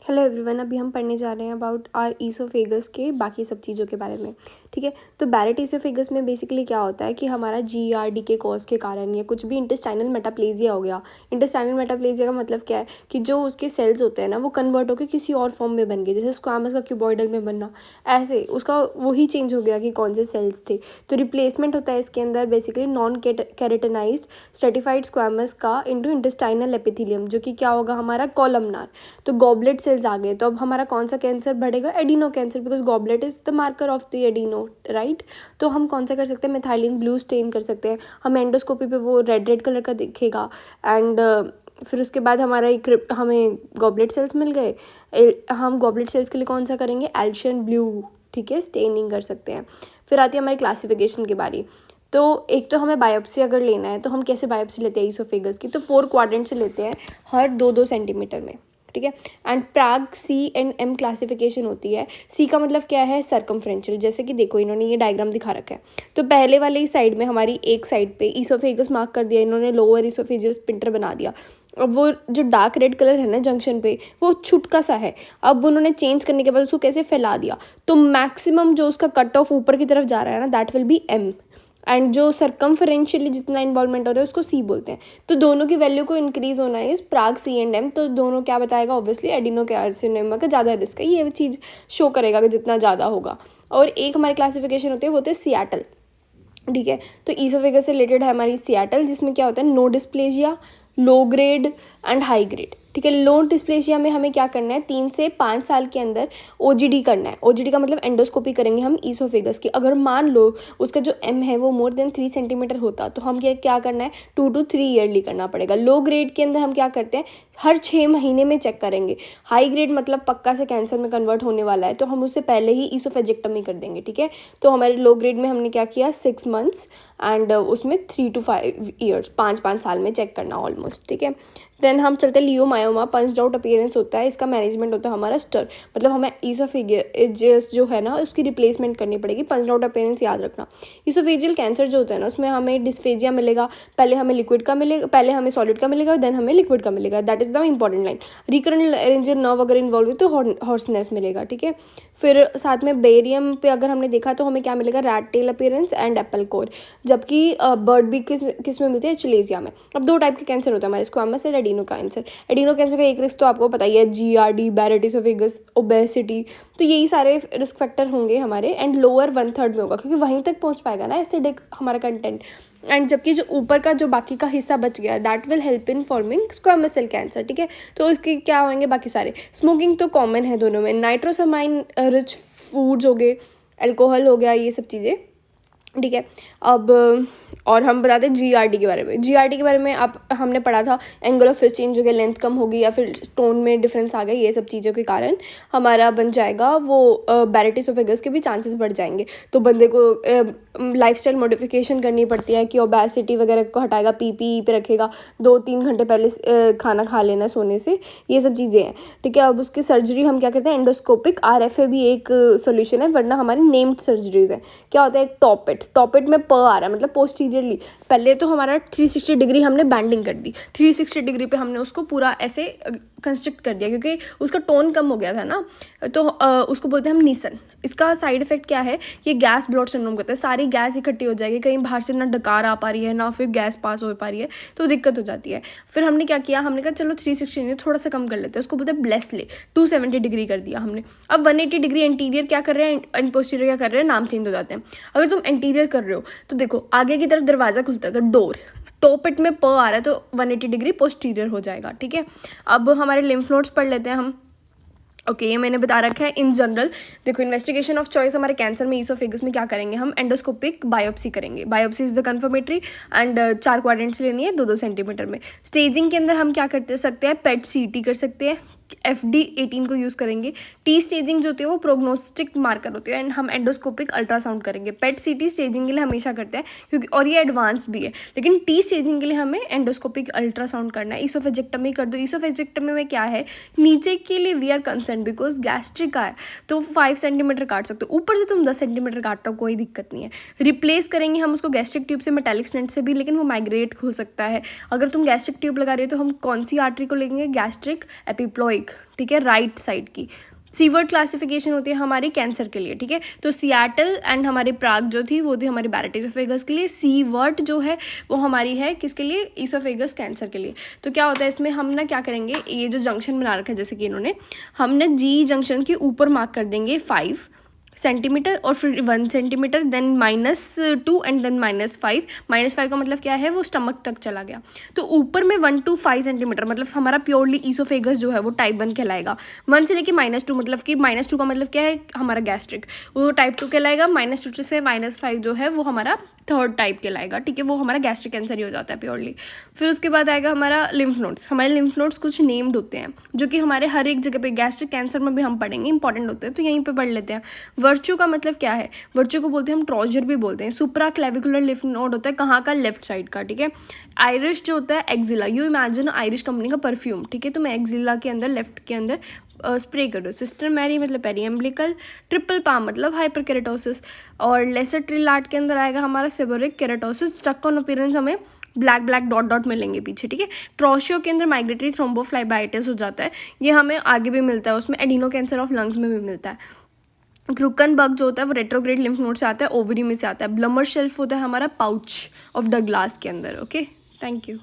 Hello everyone, अभी हम पढ़ने जा रहे हैं अबाउट आर ईसोफेगस के बाकी सब चीज़ों के बारे में। ठीक है, तो बैरेट ईसोफेगस में बेसिकली क्या होता है कि हमारा GERD के कॉज के कारण या कुछ भी इंटेस्टाइनल मेटाप्लेजिया हो गया। इंटेस्टाइनल मेटाप्लेजिया का मतलब क्या है कि जो उसके सेल्स होते हैं ना वो कन्वर्ट होकर किसी और फॉर्म में बन गए, जैसे स्क्वामस का क्यूबॉइडल में बनना, ऐसे उसका वही चेंज हो गया कि कौन से सेल्स थे। तो रिप्लेसमेंट होता है इसके अंदर basically non keratinised stratified squamous का इंटू इंटेस्टाइनल एपिथेलियम, जो कि क्या होगा हमारा कॉलमनार। तो गॉबलेट सेल्स आ गए, तो अब हमारा कौन सा कैंसर बढ़ेगा? Adeno cancer, because goblet is the marker of the adeno, right. तो हम कौन सा कर सकते हैं? मेथाइलिन ब्लू स्टेन कर सकते हैं। हम एंडोस्कोपी पे वो रेड रेड कलर का दिखेगा एंड फिर उसके बाद हमारा एक हमें गॉबलेट सेल्स मिल गए। हम गॉबलेट सेल्स के लिए कौन सा करेंगे? एल्शियन ब्लू, ठीक है, स्टेनिंग कर सकते हैं। फिर आती है हमारी क्लासिफिकेशन की बारी। तो एक तो हमें बायोप्सी अगर लेना है तो हम कैसे बायोप्सी लेते हैं ईसोफेगस की? तो 4 क्वाड्रेंट से लेते हैं, हर 2-2 सेंटीमीटर में, ठीक है। एंड प्राग C&M क्लासिफिकेशन होती है। C का मतलब क्या है? सर्कमफ्रेंशियल। जैसे कि देखो इन्होंने ये डायग्राम दिखा रखा है, तो पहले वाले ही साइड में हमारी एक साइड पे ईसोफेगस मार्क कर दिया इन्होंने, लोअर ईसोफेजियल स्पिंटर बना दिया। अब वो जो डार्क रेड कलर है ना जंक्शन पे, वो छुटका सा है। अब उन्होंने चेंज करने के बाद उसको कैसे फैला दिया, तो मैक्सिमम जो उसका कट ऑफ ऊपर की तरफ जा रहा है ना, that will be M। And जो सर्कमफरेंशियली जितना इन्वॉल्वमेंट हो रहा है उसको C बोलते हैं। तो दोनों की वैल्यू को इंक्रीज होना है इस प्राग C&M। तो दोनों क्या बताएगा? ऑब्वियसली एडिनोकार्सिनोमा का ज़्यादा रिस्क है, ये चीज़ शो करेगा कि जितना ज़्यादा होगा। और एक हमारी क्लासिफिकेशन होती है, वो होती है सियाटल, ठीक है। तो ईसोफेगस से रिलेटेड है हमारी सियाटल, जिसमें क्या होता है? No dysplasia, low grade and high grade, ठीक है। लो डिस्प्लेजिया में हमें क्या करना है? 3 से 5 साल के अंदर OGD करना है। OGD का मतलब एंडोस्कोपी करेंगे हम ईसोफेगस की। अगर मान लो उसका जो M है वो मोर देन 3 सेंटीमीटर होता, तो हम क्या करना है? 2 to 3 ईयरली करना पड़ेगा। लो ग्रेड के अंदर हम क्या करते हैं? हर 6 महीने में चेक करेंगे। हाई ग्रेड मतलब पक्का से कैंसर में कन्वर्ट होने वाला है, तो हम उससे पहले ही ईसोफेजेक्टमी कर देंगे, ठीक है। तो हमारे लो ग्रेड में हमने क्या किया? 6 मंथ्स एंड उसमें 3 to 5 ईयर्स, 5-5 साल में चेक करना ऑलमोस्ट, ठीक है। देन हम चलते हैं लियोमायोमा, पंच्ड आउट अपीयरेंस होता है, इसका मैनेजमेंट होता है हमारा स्टर, मतलब हमें ईसोफेजियस जो है ना उसकी रिप्लेसमेंट करनी पड़ेगी। पंच्ड आउट अपीयरेंस याद रखना। ईसोफेजियल कैंसर जो होता है ना उसमें हमें डिस्फेजिया मिलेगा, पहले हमें लिक्विड का मिलेगा, पहले हमें सॉलिड का मिलेगा, देन हमें लिक्विड का मिलेगा। That is the important line. Recurrent laryngeal nerve अगर इन्वॉल्व है तो हॉर्सनेस मिलेगा, ठीक है। फिर साथ में बेरियम पे अगर हमने देखा तो हमें क्या मिलेगा? Rat tail appearance and apple core. जबकि बर्ड भी किस में मिलती है? चिलेजिया में। अब 2 टाइप के कैंसर होते हैं हमारे, स्क्वामस और एडिनो कैंसर। एडिनो कैंसर का एक रिस्क तो आपको पता ही है, GERD, बैरेट ईसोफेगस, ओबेसिटी। तो यही सारे रिस्क फैक्टर होंगे हमारे। एंड लोअर 1/3 में होगा क्योंकि वहीं तक पहुंच पाएगा ना एसिडिक हमारा कंटेंट। एंड जबकि जो ऊपर का जो बाकी का हिस्सा बच गया, that will help in forming squamous cell cancer, ठीक है। तो इसके क्या होंगे बाकी सारे? स्मोकिंग तो कॉमन है दोनों में, नाइट्रोसामाइन रिच फूड्स हो गए, अल्कोहल हो गया, ये सब चीज़ें, ठीक है। अब और हम बताते हैं GERD के बारे में। GERD के बारे में आप हमने पढ़ा था, एंगल ऑफ फेस चेंज हो गया, लेंथ कम होगी या फिर टोन में डिफरेंस आ गया, ये सब चीज़ों के कारण हमारा बन जाएगा वो बैरेट ईसोफेगस के भी चांसेस बढ़ जाएंगे। तो बंदे को लाइफस्टाइल मॉडिफिकेशन करनी पड़ती है कि ओबेसिटी वगैरह को हटाएगा, PPE पे रखेगा, 2-3 घंटे पहले खाना खा लेना सोने से, ये सब चीज़ें हैं, ठीक है। अब उसकी सर्जरी हम क्या करते हैं? एंडोस्कोपिक RFA भी एक सोल्यूशन है, वरना हमारी नेम्ड सर्जरीज है। क्या होता है? एक टॉपेट में प आ रहा है मतलब पोस्टीरियरली। पहले तो हमारा 360 डिग्री हमने बैंडिंग कर दी, 360 डिग्री पे हमने उसको पूरा ऐसे कंस्ट्रक्ट कर दिया क्योंकि उसका टोन कम हो गया था ना। तो उसको बोलते हैं हम नीसन। इसका साइड इफेक्ट क्या है? ये गैस ब्लॉट सिंड्रोम करता है, सारी गैस इकट्ठी हो जाएगी, कहीं बाहर से ना डकार आ पा रही है ना फिर गैस पास हो पा रही है, तो दिक्कत हो जाती है। फिर हमने क्या किया? हमने कहा चलो 360 नहीं, थोड़ा सा कम कर लेते हैं, उसको बोलते हैं ब्लेसले। 270 डिग्री कर दिया हमने। अब 180 डिग्री एंटीरियर क्या कर रहे हैं एंड पोस्टीरियर क्या कर रहे हैं, नाम चेंज हो जाते हैं। अगर तुम एंटीरियर कर रहे हो तो देखो आगे की तरफ दरवाजा खुलता है तो डोर, टॉपेट में प आ रहा है तो 180 डिग्री पोस्टीरियर हो जाएगा, ठीक है। अब हमारे लिम्फ नोड्स पढ़ लेते हैं हम। ओके, ये मैंने बता रखा है इन जनरल। देखो इन्वेस्टिगेशन ऑफ चॉइस हमारे कैंसर में ईसोफेगस में क्या करेंगे? हम एंडोस्कोपिक बायोप्सी करेंगे। Biopsy is the confirmatory and 4 quadrants लेनी है 2-2 सेंटीमीटर में। स्टेजिंग के अंदर हम क्या करते सकते हैं? PET CT कर सकते हैं, FD18 को यूज़ करेंगे। T स्टेजिंग जो होती है वो प्रोग्नोस्टिक मार्कर होती है एंड हम एंडोस्कोपिक अल्ट्रासाउंड करेंगे। PET CT स्टेजिंग के लिए हमेशा करते हैं क्योंकि और ये एडवांस्ड भी है, लेकिन T स्टेजिंग के लिए हमें एंडोस्कोपिक अल्ट्रासाउंड करना है। ईसोफेजेक्टमी कर दो। ईसोफेजेक्टमी में क्या है? नीचे के लिए we are concern because gastric का है तो 5 सेंटीमीटर काट सकते हो, ऊपर से तुम 10 सेंटीमीटर काट रहे हो, कोई दिक्कत नहीं है। रिप्लेस करेंगे हम उसको गैस्ट्रिक ट्यूब से, मेटालिक स्टेंट से भी, लेकिन वो माइग्रेट हो सकता है। अगर तुम गैस्ट्रिक ट्यूब लगा रहे हो तो हम कौन सी आर्टरी को लेंगे? गैस्ट्रिक एपिप्लॉइक, सिबोरिक, ठीक है, राइट साइड की। सीवर्ट क्लासिफिकेशन होती है हमारी कैंसर के लिए, ठीक है। तो सियाटल एंड हमारी प्राग जो थी वो थी हमारी बैरेट इसोफेगस के लिए। सीवर्ट जो है वो हमारी है किसके लिए, इसोफेगस कैंसर के लिए। तो क्या होता है इसमें, हम ना क्या करेंगे, ये जो जंक्शन बना रखा है जैसे कि इन्होंने, हमने जी जंक्शन के ऊपर मार्क कर देंगे 5 सेंटीमीटर और फिर 1 सेंटीमीटर, देन -2 एंड देन -5। -5 का मतलब क्या है, वो स्टमक तक चला गया। तो ऊपर में 1 to 5 सेंटीमीटर मतलब हमारा प्योरली ईसोफेगस जो है वो टाइप 1 कहलाएगा। 1 से लेके -2 मतलब कि -2 का मतलब क्या है, हमारा गैस्ट्रिक, वो टाइप 2 कहलाएगा। -2 से -5 जो है वो हमारा थर्ड टाइप कहलाएगा, ठीक है, वो हमारा गैस्ट्रिक कैंसर ही हो जाता है प्योरली। फिर उसके बाद आएगा हमारा लिम्फ नोड्स। हमारे लिम्फ नोड्स कुछ नेम्ड होते हैं जो कि हमारे हर एक जगह पे गैस्ट्रिक कैंसर में भी हम पढ़ेंगे, इंपॉर्टेंट होते हैं, तो यहीं पे पढ़ लेते हैं। वर्चू का मतलब क्या है, वर्चू को बोलते हैं हम ट्रॉजर भी बोलते हैं। सुप्रा क्लेविकुलर लिम्फ नोड होता है कहाँ का, लेफ्ट साइड का, ठीक है। आयरिश जो होता है axilla, you imagine Irish company का परफ्यूम, ठीक है, तो मैं एक्जिला के अंदर लेफ्ट के अंदर स्प्रे कर दो। सिस्टर मैरी मतलब पेरीएम्ब्लिकल, ट्रिपल पाम मतलब हाइपर केराटोसिस, और लेसर ट्रिलाट के अंदर आएगा हमारा seborrhoeic keratosis. Stuck on appearance हमें ब्लैक ब्लैक डॉट डॉट मिलेंगे पीछे, ठीक है। ट्रोशियो के अंदर माइग्रेटरी थ्रोम्बोफ्लाइबाइटिस हो जाता है, ये हमें आगे भी मिलता है, उसमें एडिनो कैंसर ऑफ लंग्स में भी मिलता है। क्रूकन बग जो होता है वो रेट्रोग्रेड लिम्फ नोड से आता है, ओवरी में से आता है। ब्लमर शेल्फ होता है हमारा पाउच ऑफ डगलास के अंदर। Okay, thank you.